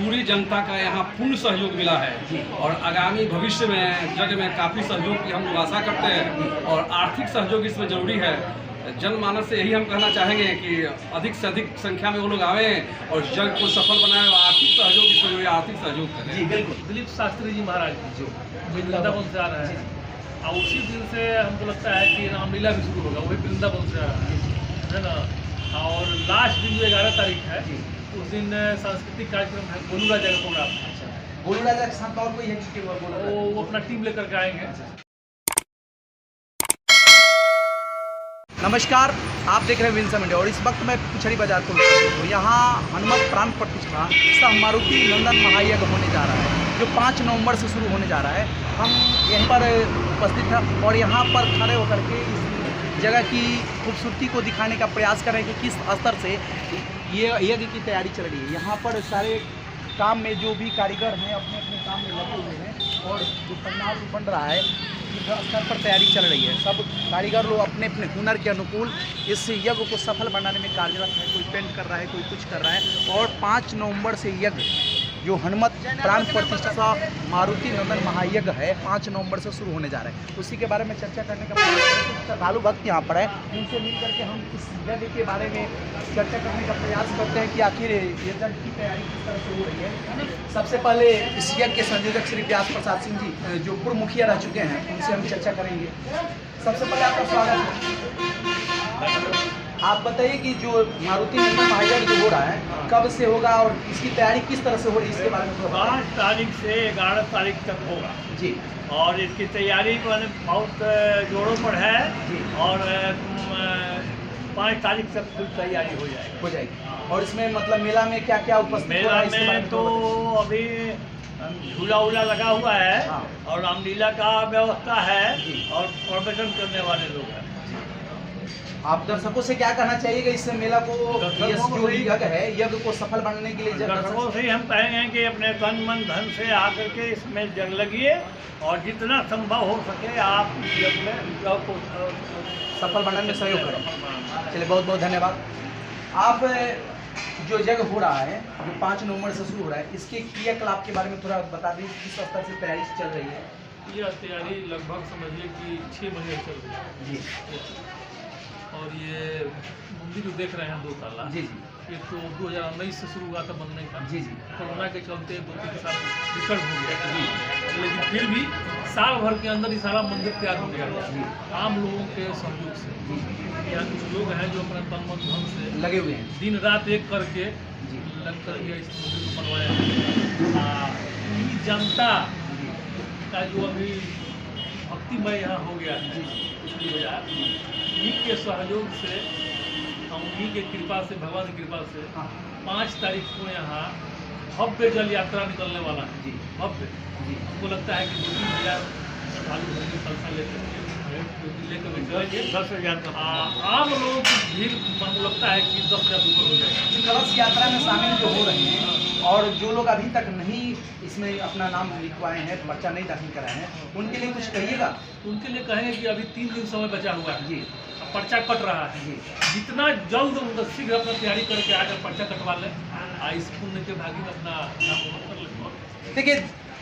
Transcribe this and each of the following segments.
पूरी जनता का यहाँ पूर्ण सहयोग मिला है और आगामी भविष्य में जग में काफ़ी सहयोग की हम लोग आशा करते हैं और आर्थिक सहयोग इसमें जरूरी है। जनमानस से यही हम कहना चाहेंगे कि अधिक से अधिक संख्या में वो लोग आवें और जग को सफल बनाएं और आर्थिक सहयोग इसमें जो आर्थिक सहयोग करें। जी बिल्कुल। दिलीप शास्त्री जी महाराज जो वृंदावन से आ रहे हैं और उसी दिन से हमको लगता है कि रामलीला भी शुरू होगा, वही वृंदावन से आ रहा है ना। और लास्ट दिन जो 11 तारीख है उस दिन सांस्कृतिक कार्यक्रम है, गोलू राजा का प्रोग्राम। गोलू राजा के साथ और कोई है कि वो अपना टीम लेकर के आएंगे। नमस्कार, आप देख रहे हैं विल्सन इंडिया और इस वक्त मैं पिछड़ी बाजार को हूँ। यहाँ हनुमत प्राण प्रतिष्ठा सह मारुति नंदन महायज्ञ होने जा रहा है जो 5 नवंबर से शुरू होने जा रहा है। हम यहीं पर उपस्थित हैं और यहाँ पर खड़े होकर के इस जगह की खूबसूरती को दिखाने का प्रयास करें कि किस स्तर से ये यज्ञ की तैयारी चल रही है। यहाँ पर सारे काम में जो भी कारीगर हैं अपने अपने काम में लगे हुए हैं और जो पंडाल बन रहा है स्तर पर तैयारी चल रही है। सब कारीगर लोग अपने अपने हुनर के अनुकूल इस यज्ञ को सफल बनाने में कार्यरत है। कोई पेंट कर रहा है, कोई कुछ कर रहा है। और 5 नवंबर से यज्ञ जो हनुमत प्राण प्रतिष्ठा मारुति नंदन महायज्ञ है 5 नवंबर से शुरू होने जा रहा है। उसी के बारे में चर्चा करने का प्रयास श्रद्धालु भक्त यहाँ पर है, उनसे मिल करके हम इस यज्ञ के बारे में चर्चा करने का प्रयास करते हैं कि आखिर यज्ञ की तैयारी किस तरह से हो रही है। सबसे पहले इस यज्ञ के संयोजक श्री व्यास प्रसाद सिंह जी जो पूर्व मुखिया रह चुके हैं, उनसे हम चर्चा करेंगे। सबसे पहले आपका स्वागत है। आप बताइए कि जो मारुति नंदन महायज्ञ जो हो रहा है कब से होगा और इसकी तैयारी किस तरह से हो रही है, इसके बारे में थोड़ा 5 तारीख से 11 तारीख तक होगा जी। और इसकी तैयारी बहुत जोरों पर है और 5 तारीख तक कुछ तैयारी हो जाएगी। और इसमें मतलब मेला में क्या क्या उपस्थित मेला में तो अभी झूला उला लगा हुआ है और रामलीला का व्यवस्था है और प्रवचन करने वाले लोग हैं। आप दर्शकों से क्या कहना चाहिएगा इस मेला को, जो यज्ञ है यज्ञ को सफल बनाने के लिए? दर्शकों से हम कहेंगे कि अपने तन मन धन से आकर के इसमें जग लगिए और जितना संभव हो सके आप यज्ञ में को सफल बनाने में सहयोग करें। चलिए, बहुत बहुत धन्यवाद। आप जो यज्ञ हो रहा है जो 5 नवंबर से शुरू हो रहा है, इसके क्रियाकलाप के बारे में थोड़ा बता दें, किस स्तर से तैयारी चल रही है? यह तैयारी लगभग समझिए कि 6 महीने चल रही है जी। और ये मंदिर जो देख रहे हैं 2 ताला जी, ये तो 2019 से शुरू हुआ था बनने का जी। कोरोना के चलते 2-3 साल विकल्प हो गया जी, लेकिन फिर भी साल भर के अंदर ही सारा मंदिर तैयार हो गया आम लोगों के सहयोग से। यहाँ कुछ लोग हैं जो अपने तन मन धन से लगे हुए हैं, दिन रात एक करके लग करके इस मंदिर को बनवाया। जनता का जो अभी भक्तिमय यहाँ हो गया है उन्हीं के सहयोग से, उन्हीं के कृपा से, भगवान की कृपा से 5 तारीख को यहाँ भव्य जल यात्रा निकलने वाला है जी। भव्य जी, हमको लगता है कि 2-3 हज़ार श्रद्धालु संख्या लेकर चलेंगे। 10,000 आम लोगों की भीड़ हमको लगता है कि 10,000 ऊपर हो जाएगा। कलश यात्रा में शामिल जो हो रहे हैं और जो लोग अभी तक नहीं इसमें अपना नाम लिखवाए हैं, पर्चा नहीं दाखिल कराए हैं, उनके लिए कुछ कहिएगा? उनके लिए कहेंगे कि अभी 3 दिन समय बचा हुआ है जी, पर्चा कट रहा है जी। जितना जल्द शीघ्र अपना तैयारी करके आकर पर्चा कटवा लें, इस पुण्य के भागी में अपना नाम कर लें। देखिए,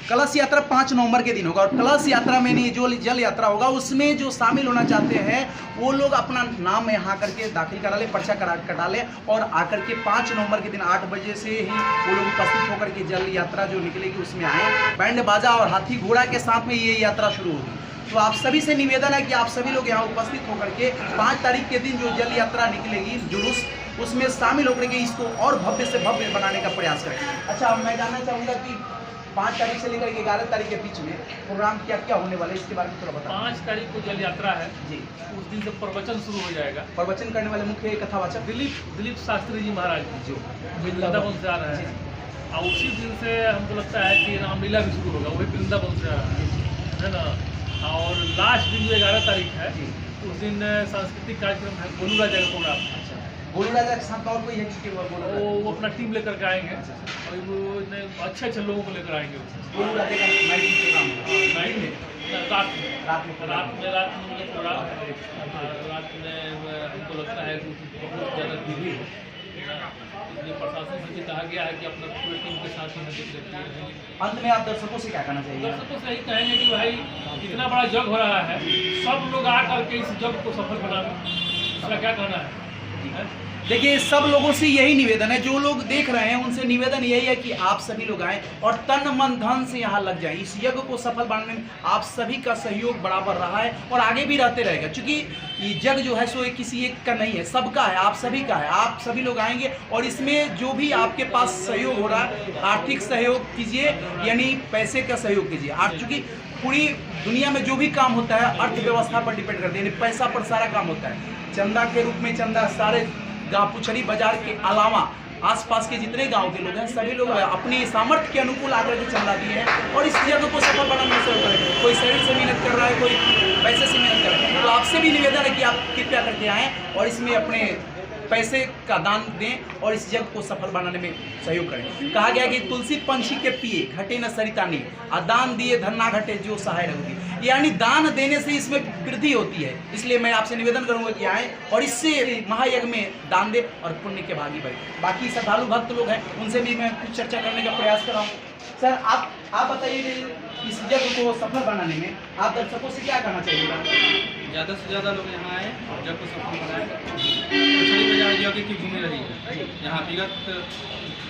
कलश यात्रा 5 नवंबर के दिन होगा और कलश यात्रा में नहीं जो जल यात्रा होगा उसमें जो शामिल होना चाहते हैं वो लोग अपना नाम यहाँ करके दाखिल करा ले, पर्चा कटा ले और आकर के 5 नवंबर के दिन 8 बजे से ही वो लोग उपस्थित होकर के जल यात्रा जो निकलेगी उसमें आए। बैंड बाजा और हाथी घोड़ा के साथ में ये यात्रा शुरू होगी। तो आप सभी से निवेदन है कि आप सभी लोग यहाँ उपस्थित होकर के 5 तारीख के दिन जो जल यात्रा निकलेगी जुलूस, उसमें शामिल होकर के इसको और भव्य से भव्य बनाने का प्रयास करें। अच्छा, मैं जानना चाहूँगा कि 5 तारीख से लेकर 11 तारीख के बीच में प्रोग्राम क्या क्या होने वाले है, इसके बारे में थोड़ा बताएं। 5 तारीख को जल यात्रा है जी, उस दिन से प्रवचन शुरू हो जाएगा। प्रवचन करने वाले मुख्य कथावाचक दिलीप शास्त्री जी महाराज जो वृंदावन से आ रहे हैं और उसी दिन से हमको लगता है कि रामलीला भी शुरू होगा, वही वृंदावन से आ रहा है ना। और लास्ट दिन जो 11 तारीख है उस दिन सांस्कृतिक कार्यक्रम है, गोलू राजा का प्रोग्राम। गोलू राजा के साथ और कोई है कि वो अपना टीम लेकर के आएंगे और वो अच्छे लोगों को लेकर आएंगे। गोलू राजा का नाइट प्रोग्राम नाइट में रात में प्रोग्राम है। रात में हमको लगता है कि बहुत ज़्यादा भीड़ है, माननीय प्रशासन से भी कहा गया है कि अपना पूरी टीम के साथ ही देख रहेंगे। अंत में आप दर्शकों से क्या कहना चाहिए? दर्शकों से यही कहेंगे कि भाई इतना बड़ा जग हो रहा है, सब लोग आ करके इस जग को सफल बनाना, इसका क्या कहना है? देखिए, सब लोगों से यही निवेदन है, जो लोग देख रहे हैं उनसे निवेदन यही है कि आप सभी लोग आएँ और तन मन धन से यहाँ लग जाएं। इस यज्ञ को सफल बनाने में आप सभी का सहयोग बराबर रहा है और आगे भी रहते रहेगा, क्योंकि ये यज्ञ जो है सो एक किसी एक का नहीं है, सबका है, आप सभी का है। आप सभी लोग आएंगे और इसमें जो भी आपके पास सहयोग हो रहा है, आर्थिक सहयोग कीजिए, यानी पैसे का सहयोग कीजिए। चूँकि पूरी दुनिया में जो भी काम होता है अर्थव्यवस्था पर डिपेंड करती है, यानी पैसा पर सारा काम होता है। चंदा के रूप में चंदा सारे गाँव पुछड़ी बाजार के अलावा आसपास के जितने गांव के लोग हैं सभी लोग अपनी सामर्थ्य के अनुकूल आकर के चंदा दिए हैं और इस जगह को सफल बनाने में सहयोग करें। कोई शरीर से मेहनत कर रहा है, कोई पैसे से मेहनत कर रहा है, तो आपसे भी निवेदन है कि आप कृपया करके आएँ और इसमें अपने पैसे का दान दें और इस यज्ञ को सफल बनाने में सहयोग करें। कहा गया कि तुलसी पंछी के पिए घटे न सरिता नी, और दान दिए धन ना घटे जो सहाय रघुदी, यानी दान देने से इसमें वृद्धि होती है। इसलिए मैं आपसे निवेदन करूंगा कि आएँ और इससे महायज्ञ में दान दें और पुण्य के भागी बने। बाकी श्रद्धालु भक्त लोग हैं उनसे भी मैं कुछ चर्चा करने का प्रयास कर रहा हूँ। सर, आप बताइए कि इस यज्ञ को सफल बनाने में आप दर्शकों से क्या कहना चाहिएगा? ज़्यादा से ज़्यादा लोग यहाँ आए और जग को सफल बनाए। पुछड़ी बाजार यज्ञ की भूमि रही है, यहाँ विगत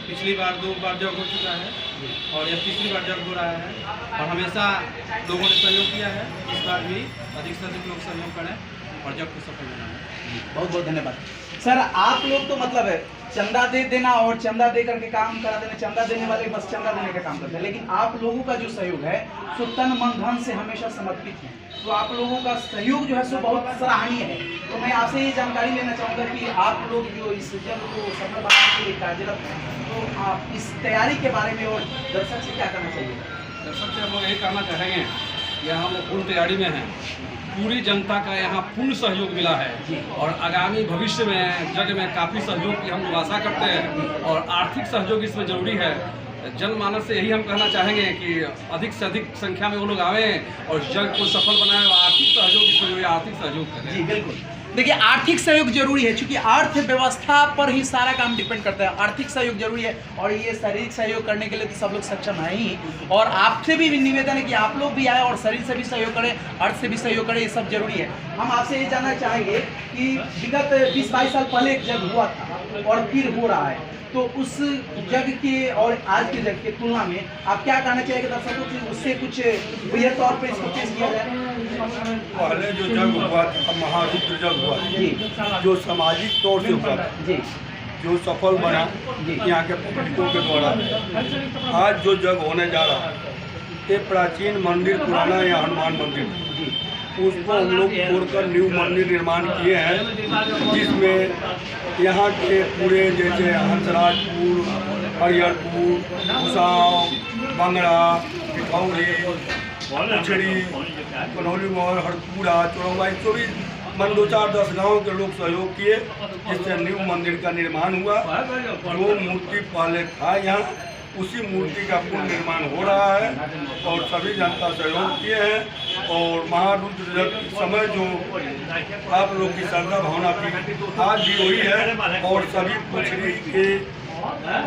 पिछली बार 2 बार जग हो चुका है और यह तीसरी बार जग हो रहा है और हमेशा लोगों ने सहयोग किया है। इस बार भी अधिक से अधिक लोग सहयोग करें और जग को सफल बनाएं। बहुत बहुत धन्यवाद। सर, आप लोग तो मतलब है चंदा दे देना और चंदा दे करके काम करा देना, चंदा देने वाले बस चंदा देने का काम करते हैं, लेकिन आप लोगों का जो सहयोग है सो तन मन धन से हमेशा समर्पित है। तो आप लोगों का सहयोग जो है सो बहुत सराहनीय है। तो मैं आपसे ये जानकारी लेना चाहूँगा कि आप लोग जो इस यज्ञ को सफल बनाने के लिए कार्यरत हैं, तो आप इस तैयारी के बारे में और दर्शक से क्या करना चाहिए? दर्शक से हम लोग यही कहना चाहेंगे कि हम लोग पूर्ण तैयारी में हैं। पूरी जनता का यहाँ पूर्ण सहयोग मिला है और आगामी भविष्य में जग में काफ़ी सहयोग की हम लोग आशा करते हैं और आर्थिक सहयोग इसमें जरूरी है। जनमानस से यही हम कहना चाहेंगे कि अधिक से अधिक संख्या में वो लोग आवें और जग को सफल बनाएं और आर्थिक सहयोग इसमें जो आर्थिक सहयोग करें। जी बिल्कुल, देखिए आर्थिक सहयोग जरूरी है, क्योंकि अर्थव्यवस्था पर ही सारा काम डिपेंड करता है। आर्थिक सहयोग जरूरी है और ये शारीरिक सहयोग करने के लिए तो सब लोग सक्षम है ही, और आपसे भी निवेदन है कि आप लोग भी आए और शरीर से भी सहयोग करें, अर्थ से भी सहयोग करें, ये सब जरूरी है। हम आपसे ये जानना चाहेंगे कि विगत 20-22 साल पहले एक जग हुआ था और फिर हो रहा है, तो उस जग के और आज के जग के तुलना में आप क्या कहना चाहिए दर्शकों से? उससे कुछ बेहतर तौर पर इसको पेश किया जाए। पहले जो जग हुआ था महारुद्र जग हुआ था, जो सामाजिक तौर से हुआ था, जो सफल बना यहाँ के पब्लिकों के द्वारा। आज जो जग होने जा रहा है ये प्राचीन मंदिर पुराना या हनुमान मंदिर, उसको हम लोग तोड़कर न्यू मंदिर निर्माण किए हैं, जिसमें यहाँ के पूरे जैसे हंसराजपुर, हरिहरपुर, भुसाव, बंगड़ा, पिथौरी, पुछड़ी, कन्हौली मोड़, हरपुरा, चौरंगा, जो भी मन 2-4-10 गाँव के लोग सहयोग किए, जिससे न्यू मंदिर का निर्माण हुआ। जो मूर्ति पहले था यहाँ, उसी मूर्ति का पुनर्निर्माण हो रहा है और सभी जनता सहयोग किए हैं। और महारुद्र जग समय जो आप लोग की श्रद्धा भावना थी आज भी वही है और सभी पुछड़ी के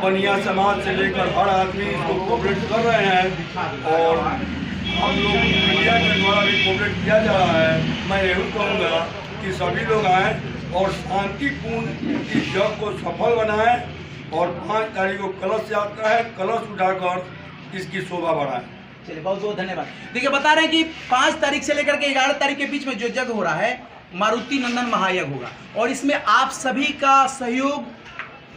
बनिया समाज से लेकर हर आदमी इसको कोऑपरेट कर रहे हैं और हम लोग मीडिया के द्वारा भी कोऑपरेट किया जा रहा है। मैं यही कहूँगा कि सभी लोग आएँ और शांतिपूर्ण इस जग को सफल बनाएं और 5 तारीख को कलश यात्रा है, कलश उठाकर इसकी शोभा बढ़ाएं। चलिए, बहुत बहुत धन्यवाद। देखिए, बता रहे हैं कि 5 तारीख से लेकर के 11 तारीख के बीच में जो यज्ञ हो रहा है मारुति नंदन महायज्ञ होगा और इसमें आप सभी का सहयोग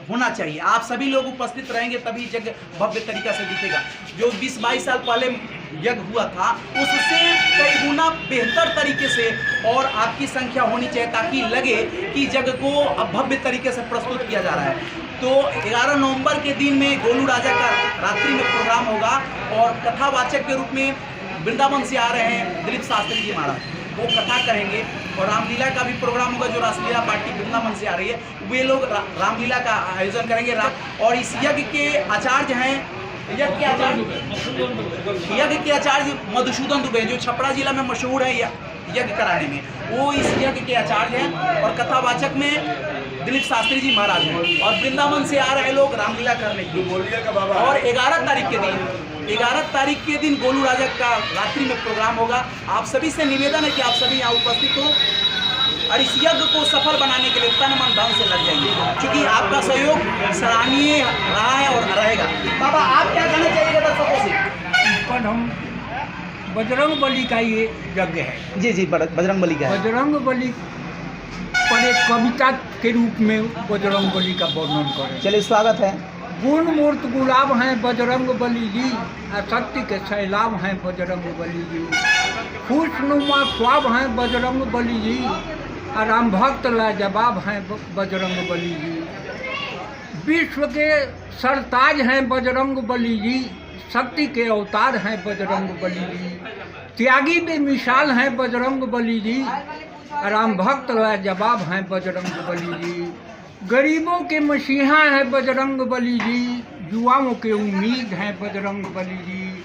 होना चाहिए। आप सभी लोग उपस्थित रहेंगे तभी यज्ञ भव्य तरीका से दिखेगा। जो 20-22 साल पहले यज्ञ हुआ था उससे कई गुना बेहतर तरीके से और आपकी संख्या होनी चाहिए ताकि लगे कि यज्ञ को अब भव्य तरीके से प्रस्तुत किया जा रहा है। तो 11 नवंबर के दिन में गोलू राजा का रात्रि में प्रोग्राम होगा और कथावाचक के रूप में वृंदावन से आ रहे हैं दिलीप शास्त्री जी महाराज, वो कथा कहेंगे और रामलीला का भी प्रोग्राम होगा। जो रासलीला पार्टी वृंदावन से आ रही है वे लोग रामलीला का आयोजन करेंगे। और इस यज्ञ के आचार्य हैं, यज्ञ के आचार्य मधुसूदन दुबे, जो छपरा जिला में मशहूर है यज्ञ कराने में, वो इस यज्ञ के आचार्य हैं। और कथावाचक में दिलीप शास्त्री जी महाराज हैं और वृंदावन से आ रहे लोग रामलीला करने के लिए। बोलिए का बाबा और 11 तारीख के दिन गोलू राजा का रात्रि में प्रोग्राम होगा। आप सभी से निवेदन है कि आप सभी यहाँ उपस्थित हो और इस यज्ञ को सफल बनाने के लिए तन मन धन से लग जाएंगे, क्योंकि आपका सहयोग सराहनीय रहा है और रहेगा। बाबा आप क्या कहना चाहिए दर्शकों से? पर हम बजरंग बली का ये यज्ञ है। जी जी, बजरंग बली का है। बजरंग बली पर एक कविता के रूप में बजरंग बली का वर्णन करें। चलिए स्वागत है। गुण मूर्त गुलाब हैं बजरंग बली जी, शक्ति के सैलाब हैं बजरंग बली जी, खुशनुमा ख्वाब हैं बजरंग बली जी, राम भक्त लाजवाब हैं बजरंग बली जी, विश्व के सरताज हैं बजरंग बली जी, शक्ति के अवतार हैं बजरंग बली जी, त्यागी बेमिसाल हैं बजरंग बली जी, राम भक्त लाजवाब हैं बजरंग बली जी, गरीबों के मसीहा हैं बजरंग बली जी, युवाओं के उम्मीद हैं बजरंग बली जी,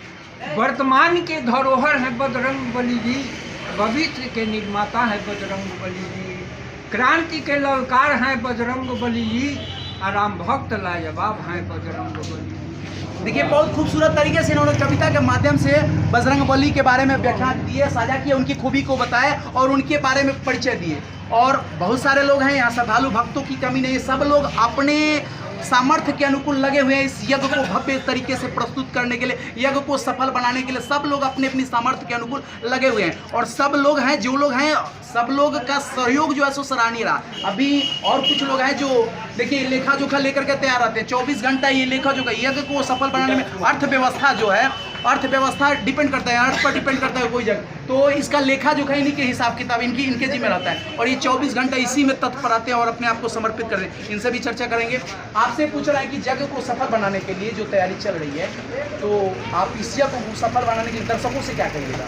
वर्तमान के धरोहर हैं बजरंग बली जी, भविष्य के निर्माता हैं बजरंग बली जी, क्रांति के ललकार हैं बजरंग बली जी, राम भक्त लाजवाब हैं बजरंग बली जी। देखिए बहुत खूबसूरत तरीके से इन्होंने कविता के माध्यम से बजरंग बली के बारे में व्याख्या दिए, साझा किए, उनकी खूबी को बताए और उनके बारे में परिचय दिए। और बहुत सारे लोग हैं यहाँ, श्रद्धालु भक्तों की कमी नहीं है, सब लोग अपने सामर्थ्य के अनुकूल लगे हुए हैं इस यज्ञ को भव्य तरीके से प्रस्तुत करने के लिए, यज्ञ को सफल बनाने के लिए सब लोग अपने अपनी सामर्थ्य के अनुकूल लगे हुए हैं। और सब लोग हैं, जो लोग हैं, सब लोग का सहयोग जो है सो सराहनीय रहा। अभी और कुछ लोग हैं जो देखिए लेखा जोखा लेकर के तैयार रहते हैं, 24 घंटा ये लेखा जोखा यज्ञ को सफल बनाने में अर्थव्यवस्था जो है, अर्थव्यवस्था डिपेंड करता है, अर्थ पर डिपेंड करता है कोई जगह, तो इसका लेखा जोखा इन्हीं के हिसाब किताब इनके जिम्मे रहता है और ये 24 घंटा इसी में तत्पर रहते हैं और अपने आप को समर्पित कर रहे हैं। इनसे भी चर्चा करेंगे। आपसे पूछ रहा है कि यज्ञ को सफल बनाने के लिए जो तैयारी चल रही है, तो आप इस यज्ञ को सफल बनाने के लिए दर्शकों से क्या कहिएगा?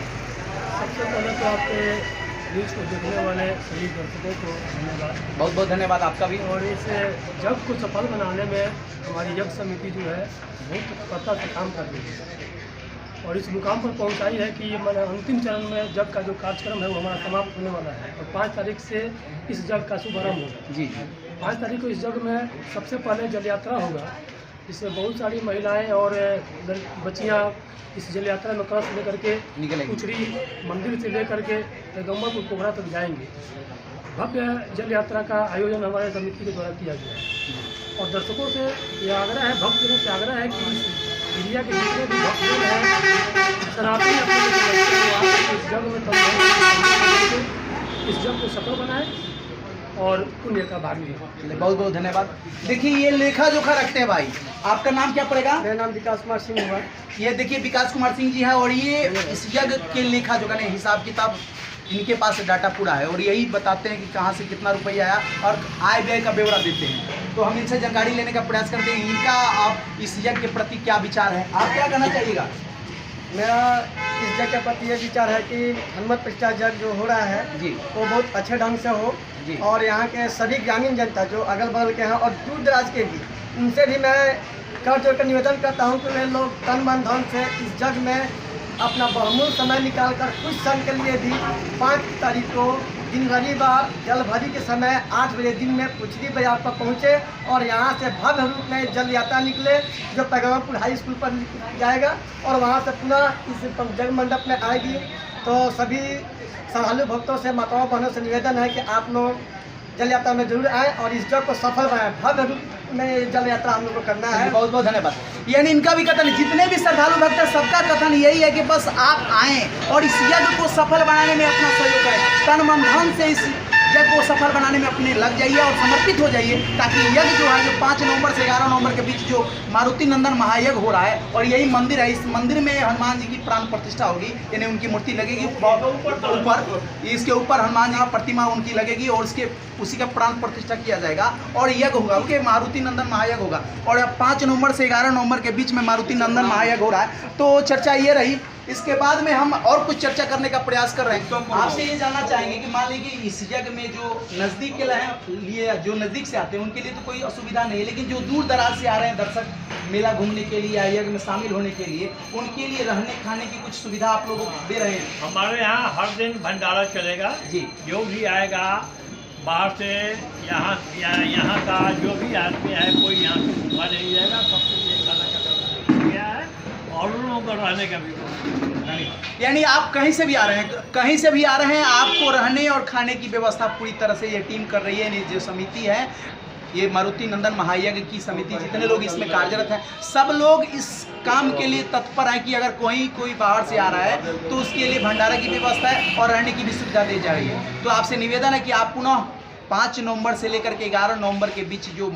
सबसे पहले तो आपके न्यूज़ को देखने वाले सभी दर्शकों को धन्यवाद। बहुत बहुत धन्यवाद आपका भी। और इस यज्ञ को सफल बनाने में हमारी यज्ञ समिति जो है बहुत तत्परता से काम कर रही है और इस मुकाम पर पहुंचाई है कि ये मैंने अंतिम चरण में यज्ञ का जो कार्यक्रम है वो हमारा समाप्त होने वाला है और 5 तारीख से इस यज्ञ का शुभारंभ होगा। जी 5 तारीख को इस यज्ञ में सबसे पहले जल यात्रा होगा, जिसमें बहुत सारी महिलाएं और बच्चियां इस जल यात्रा में कलश लेकर के कुचरी मंदिर से लेकर के पैगम्बरपुर पोखरा तक जाएंगे। भव्य जल यात्रा का आयोजन हमारे समिति के द्वारा किया गया है और दर्शकों से यह आग्रह है, भक्तजनों से आग्रह है कि इस एरिया के जितने भी भक्तजन हैं सनातनी अपने इस जग में इस जग को सफल बनाए और पुण्य का भाग लिया। बहुत बहुत धन्यवाद। देखिए ये लेखा जोखा रखते हैं भाई, आपका नाम क्या पड़ेगा? मेरा नाम विकास कुमार सिंह हुआ। ये देखिए विकास कुमार सिंह जी है और ये इस यज्ञ के लेखा जोखा ने हिसाब किताब इनके पास डाटा पूरा है और यही बताते हैं कि कहाँ से कितना रुपया आया और आय व्यय का ब्यौरा देते हैं। तो हम इनसे जानकारी लेने का प्रयास करते हैं, इनका आप इस यज्ञ के प्रति क्या विचार है, आप क्या कहना चाहिएगा? मेरा इस यज्ञ के प्रति ये विचार है कि हनुमत प्रतिष्ठा यज्ञ जो हो रहा है जी वो बहुत अच्छे ढंग से हो जी। और यहाँ के सभी ग्रामीण जनता जो अगल बगल के हैं और दूर दराज के भी, उनसे भी मैं कर जोड़ कर निवेदन करता हूँ कि वे लोग तन मन धन से इस यज्ञ में अपना बहुमूल्य समय निकाल कर कुछ क्षण के लिए भी 5 तारीख को दिन रविवार जल भरी के समय 8 बजे दिन में पुछरी बाजार पर पहुँचे और यहाँ से भव्य रूप में जल यात्रा निकले जो पैगम्बरपुर हाई स्कूल पर जाएगा और वहाँ से पुनः इस जग मंडप में आएगी। तो सभी श्रद्धालु भक्तों से, माताओं बहनों से निवेदन है कि आप लोग जल यात्रा में जरूर आए और इस जग को सफल बनाएं। भव्य रूप में जल यात्रा हम लोग को करना है। बहुत बहुत धन्यवाद। यानी इनका भी कथन, जितने भी श्रद्धालु भक्त हैं सबका कथन यही है कि बस आप आएँ और इस यज्ञ को सफल बनाने में अपना सहयोग करें, तन मन धन से इस यज्ञ को सफल बनाने में अपने लग जाइए और समर्पित हो जाइए, ताकि यज्ञ जो है जो 5 नवंबर से 11 नवंबर के बीच जो मारुति नंदन महायज्ञ हो रहा है और यही मंदिर है, इस मंदिर में हनुमान जी की प्राण प्रतिष्ठा होगी, यानी उनकी मूर्ति लगेगी ऊपर, इसके ऊपर हनुमान जी की प्रतिमा उनकी लगेगी और उसी का प्राण प्रतिष्ठा किया जाएगा और यज्ञ होगा, ओके, मारुति नंदन महायज्ञ होगा। और अब 5 नवंबर से 11 नवंबर के बीच में मारुति नंदन महायज्ञ हो रहा है। तो चर्चा ये रही। इसके बाद में हम और कुछ चर्चा करने का प्रयास कर रहे हैं। आपसे ये जानना चाहेंगे कि मान लीजिए इस यज्ञ में जो नज़दीक के लिए, जो नज़दीक से आते हैं उनके लिए तो कोई असुविधा नहीं है, लेकिन जो दूर दराज से आ रहे हैं दर्शक मेला घूमने के लिए या यज्ञ में शामिल होने के लिए, उनके लिए रहने खाने की कुछ सुविधा आप लोगों को दे रहे हैं? हमारे यहाँ हर दिन भंडारा चलेगा जी। जो भी आएगा बाहर से यहाँ का जो भी आदमी है कोई यहाँ से भूखा नहीं जाएगा, सबके लिए खाना का व्यवस्था किया है और उन लोगों को रहने का भी व्यवस्था है। यानी आप कहीं से भी आ रहे हैं, कहीं से भी आ रहे हैं, आपको रहने और खाने की व्यवस्था पूरी तरह से ये टीम कर रही है। ये जो समिति है, ये मारुति नंदन महायज्ञ की समिति, जितने लोग इसमें कार्यरत हैं, सब लोग इस काम के लिए तत्पर है कि अगर कोई बाहर से आ रहा है तो उसके लिए भंडारा की व्यवस्था है और रहने की भी सुविधा दी जा रही है। तो आपसे निवेदन है कि आप पुनः 5 नवंबर से लेकर के 11 नवंबर के बीच जो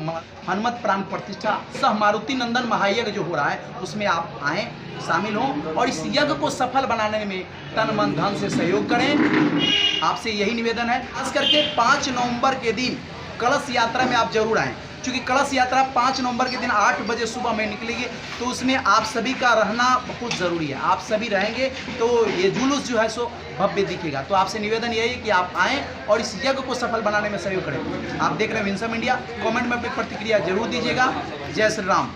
हनुमत प्राण प्रतिष्ठा सह मारुति नंदन महायज्ञ जो हो रहा है उसमें आप आएँ, शामिल हों और इस यज्ञ को सफल बनाने में तन मन धन से सहयोग करें। आपसे यही निवेदन है। खास करके 5 नवंबर के दिन कलश यात्रा में आप जरूर आएँ, क्योंकि कलश यात्रा 5 नवंबर के दिन 8 बजे सुबह में निकलेगी, तो उसमें आप सभी का रहना बहुत ज़रूरी है। आप सभी रहेंगे तो ये जुलूस जो है सो भव्य दिखेगा। तो आपसे निवेदन यही है कि आप आएँ और इस यज्ञ को सफल बनाने में सहयोग करें। आप देख रहे हैं विंसम इंडिया। कमेंट में अपनी प्रतिक्रिया जरूर दीजिएगा। जय श्री राम।